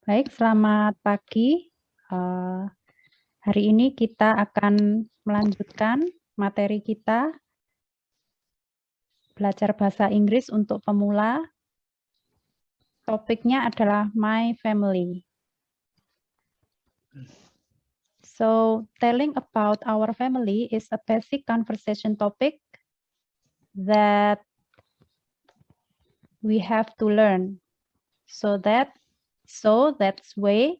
Baik, selamat pagi. Hari ini kita akan melanjutkan materi kita, belajar bahasa Inggris untuk pemula. Topiknya adalah My Family. So, telling about our family is a basic conversation topic that we have to learn. That's why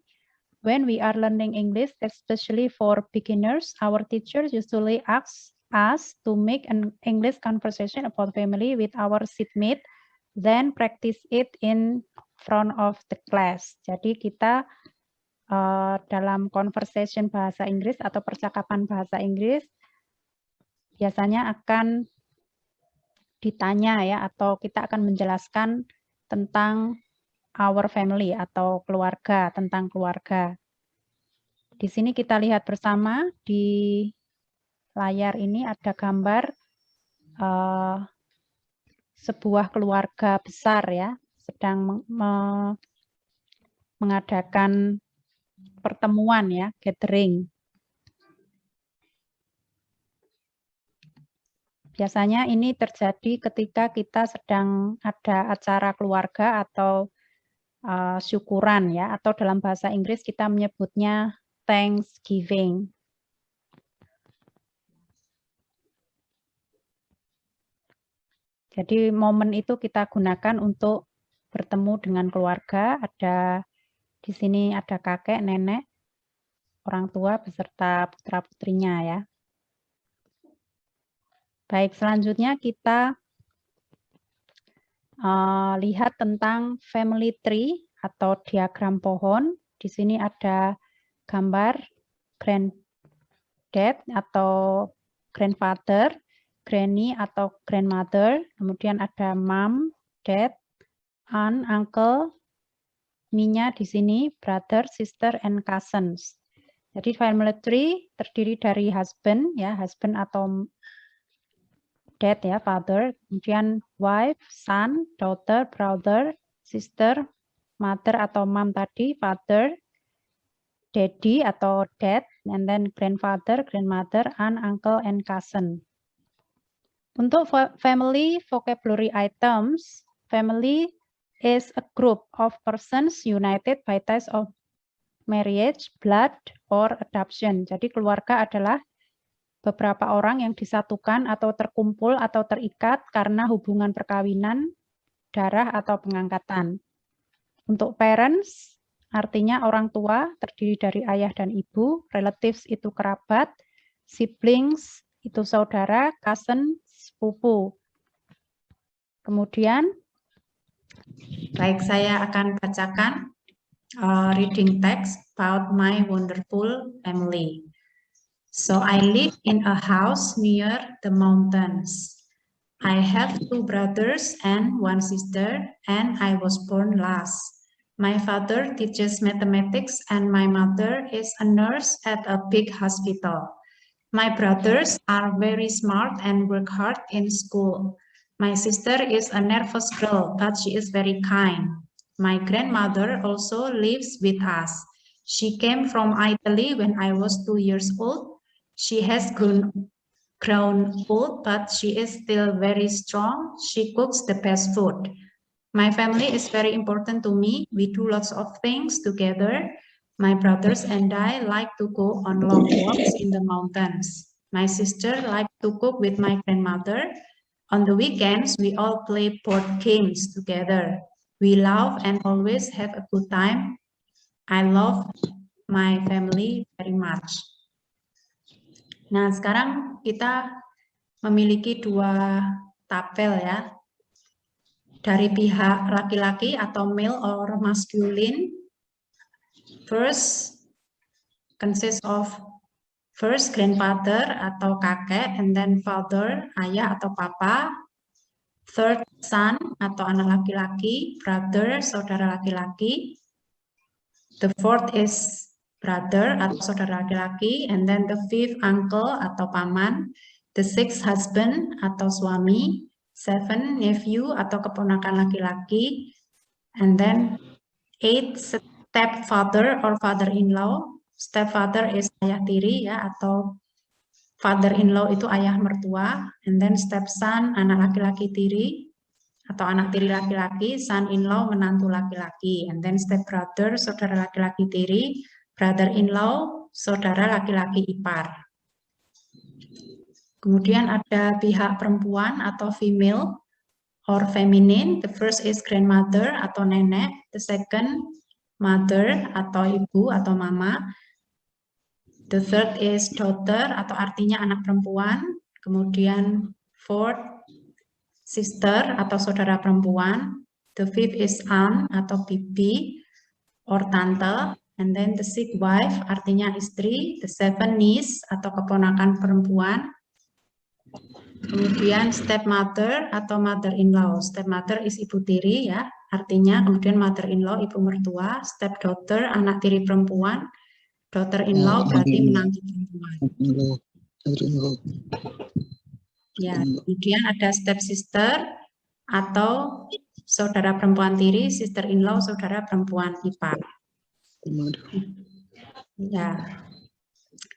when we are learning English, especially for beginners, our teachers usually ask us to make an English conversation about family with our seatmate, then practice it in front of the class. Jadi kita dalam conversation bahasa Inggris atau percakapan bahasa Inggris biasanya akan ditanya ya, atau kita akan menjelaskan tentang our family atau keluarga, tentang keluarga. Di sini kita lihat bersama di layar ini ada gambar sebuah keluarga besar ya, sedang mengadakan pertemuan ya, gathering. Biasanya ini terjadi ketika kita sedang ada acara keluarga atau syukuran ya, atau dalam bahasa Inggris kita menyebutnya Thanksgiving. Jadi momen itu kita gunakan untuk bertemu dengan keluarga. Di sini ada kakek, nenek, orang tua beserta putra-putrinya ya. Baik, selanjutnya kita lihat tentang family tree atau diagram pohon. Di sini ada gambar granddad atau grandfather, granny atau grandmother, kemudian ada mom, dad, aunt, uncle, me-nya di sini brother, sister, and cousins. Jadi family tree terdiri dari husband ya, husband atau dad ya, father, kemudian wife, son, daughter, brother, sister, mother atau mom tadi, father, daddy atau dad, and then grandfather, grandmother, aunt, uncle, and cousin. Untuk family vocabulary items, family is a group of persons united by ties of marriage, blood, or adoption. Jadi keluarga adalah beberapa orang yang disatukan atau terkumpul atau terikat karena hubungan perkawinan, darah, atau pengangkatan. Untuk parents, artinya orang tua terdiri dari ayah dan ibu, relatives itu kerabat, siblings itu saudara, cousin, sepupu. Kemudian, baik, saya akan bacakan reading text about my wonderful family. So I live in a house near the mountains. I have 2 brothers and 1 sister, and I was born last. My father teaches mathematics, and my mother is a nurse at a big hospital. My brothers are very smart and work hard in school. My sister is a nervous girl, but she is very kind. My grandmother also lives with us. She came from Italy when I was 2 years old. She has grown old, but she is still very strong. She cooks the best food. My family is very important to me. We do lots of things together. My brothers and I like to go on long walks in the mountains. My sister likes to cook with my grandmother. On the weekends, we all play board games together. We laugh and always have a good time. I love my family very much. Nah, sekarang kita memiliki 2 tabel ya. Dari pihak laki-laki atau male or masculine. First consists of first grandfather atau kakek, and then father, ayah atau papa. Third son atau anak laki-laki, brother, saudara laki-laki. The fourth is brother atau saudara laki-laki, and then the fifth uncle atau paman, the sixth husband atau suami, 7 nephew atau keponakan laki-laki, and then 8 stepfather or father-in-law. Stepfather is ayah tiri ya, atau father-in-law itu ayah mertua. And then stepson, anak laki-laki tiri atau anak tiri laki-laki, son-in-law, menantu laki-laki. And then stepbrother, saudara laki-laki tiri, brother-in-law, saudara laki-laki ipar. Kemudian ada pihak perempuan atau female or feminine. The first is grandmother atau nenek. The second, mother atau ibu atau mama. The third is daughter atau artinya anak perempuan. Kemudian fourth, sister atau saudara perempuan. The fifth is aunt atau bibi or tante. And then the sixth wife artinya istri. The seventh niece atau keponakan perempuan. Kemudian stepmother atau mother-in-law. Stepmother is ibu tiri ya, artinya. Kemudian mother-in-law ibu mertua. Stepdaughter anak tiri perempuan. Daughter-in-law berarti menantu perempuan. Ya, kemudian ada stepsister atau saudara perempuan tiri, sister-in-law saudara perempuan ipar. Ya.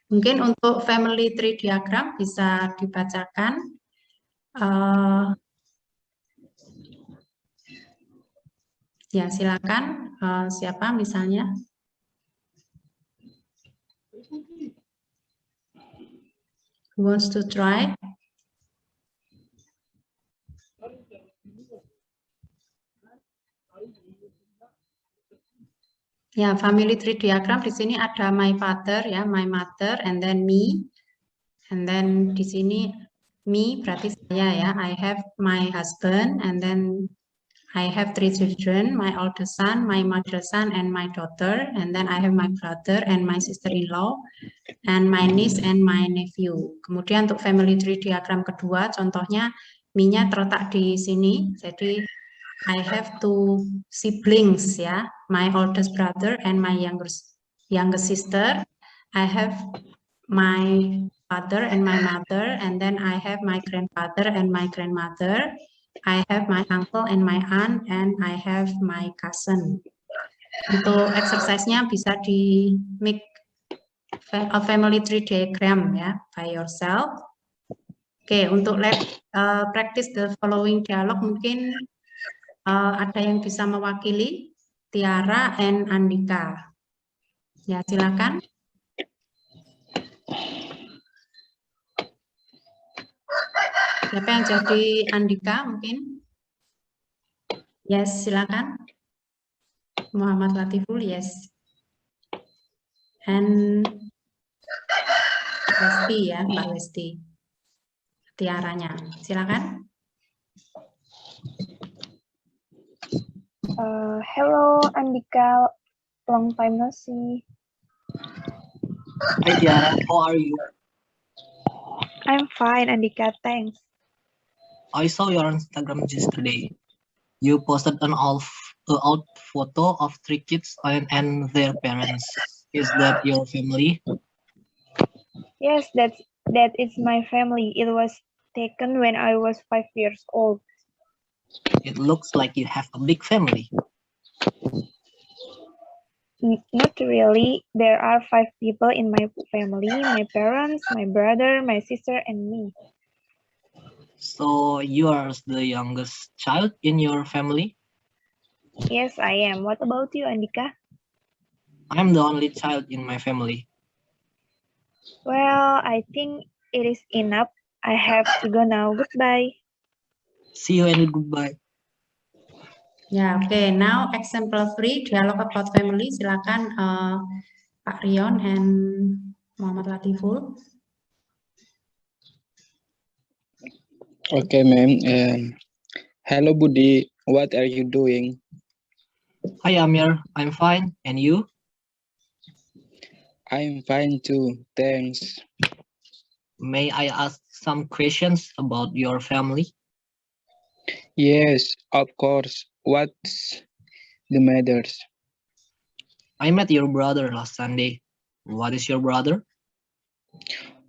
Mungkin untuk family tree diagram bisa dibacakan. Ya, silakan. Siapa misalnya? Who wants to try? Ya, family tree diagram di sini ada my father ya, my mother, and then me, and then di sini me berarti saya ya. I have my husband, and then I have 3 children, my oldest son, my middle son, and my daughter, and then I have my brother and my sister-in-law, and my niece and my nephew. Kemudian untuk family tree diagram kedua, contohnya me-nya terletak di sini, jadi I have 2 siblings ya, my oldest brother and my youngest sister. I have my father and my mother, and then I have my grandfather and my grandmother. I have my uncle and my aunt, and I have my cousin. Untuk exercise-nya bisa di make a family tree diagram ya by yourself. Oke, untuk practice the following dialogue mungkin ada yang bisa mewakili, Tiara and Andika. Ya, silakan. Siapa yang jadi Andika mungkin? Yes, silakan. Muhammad Latiful, yes. And Lesti ya, Mbak Lesti. Tiaranya, silakan. Hello, Andika. Long time no see. Hi, Tiara. How are you? I'm fine, Andika. Thanks. I saw your Instagram yesterday. You posted an out photo of 3 kids and their parents. Is that your family? Yes, that is my family. It was taken when I was 5 years old. It looks like you have a big family. Not really. There are 5 people in my family, my parents, my brother, my sister, and me. So you are the youngest child in your family? Yes, I am. What about you, Andika? I'm the only child in my family. Well, I think it is enough. I have to go now. Goodbye. See you and goodbye. Ya, oke. Now example 3, dialogue about family. Silakan Pak Rion and Muhammad Latiful. Okay, ma'am. Hello, Budi. What are you doing? Hi, Amir. I'm fine. And you? I'm fine too. Thanks. May I ask some questions about your family? Yes, of course. What's the matter? I met your brother last Sunday. What is your brother?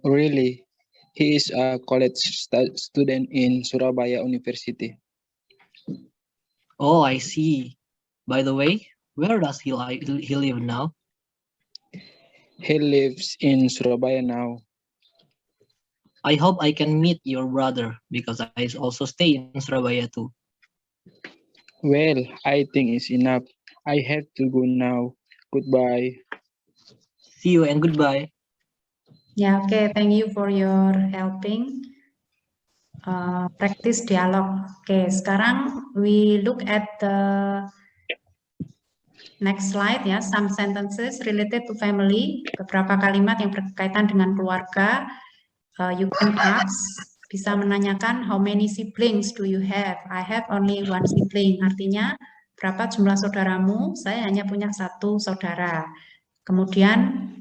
Really? He is a college student in Surabaya University. Oh, I see. By the way, Where does he live now? He lives in Surabaya now. I hope I can meet your brother because I also stay in Surabaya too. Well, I think it's enough. I have to go now. Goodbye. See you and goodbye. Ya, oke, thank you for your helping. Practice dialog. Oke, sekarang we look at the next slide ya, some sentences related to family, beberapa kalimat yang berkaitan dengan keluarga. You can ask, bisa menanyakan how many siblings do you have? I have only one sibling. Artinya berapa jumlah saudaramu? Saya hanya punya satu saudara. Kemudian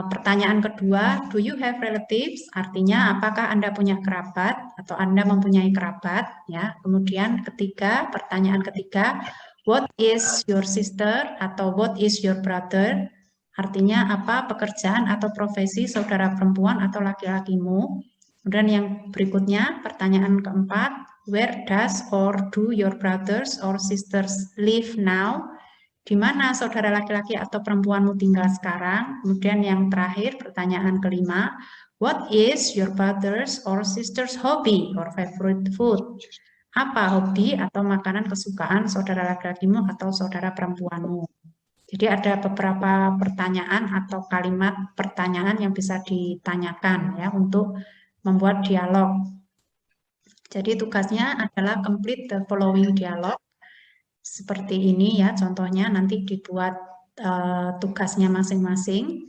pertanyaan kedua, do you have relatives? Artinya apakah Anda punya kerabat atau Anda mempunyai kerabat? Ya. Kemudian ketiga, pertanyaan ketiga, what is your sister atau what is your brother? Artinya apa pekerjaan atau profesi saudara perempuan atau laki-lakimu? Kemudian yang berikutnya, pertanyaan keempat, where does or do your brothers or sisters live now? Di mana saudara laki-laki atau perempuanmu tinggal sekarang? Kemudian yang terakhir, pertanyaan kelima, what is your brother's or sister's hobby or favorite food? Apa hobi atau makanan kesukaan saudara laki-lakimu atau saudara perempuanmu? Jadi ada beberapa pertanyaan atau kalimat pertanyaan yang bisa ditanyakan ya untuk membuat dialog. Jadi tugasnya adalah complete the following dialog. Seperti ini ya, contohnya nanti dibuat tugasnya masing-masing.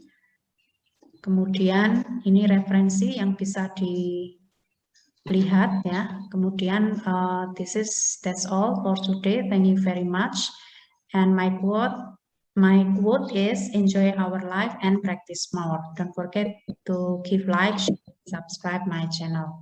Kemudian ini referensi yang bisa dilihat ya. Kemudian that's all for today. Thank you very much. And my quote is enjoy our life and practice more. Don't forget to give like, subscribe my channel.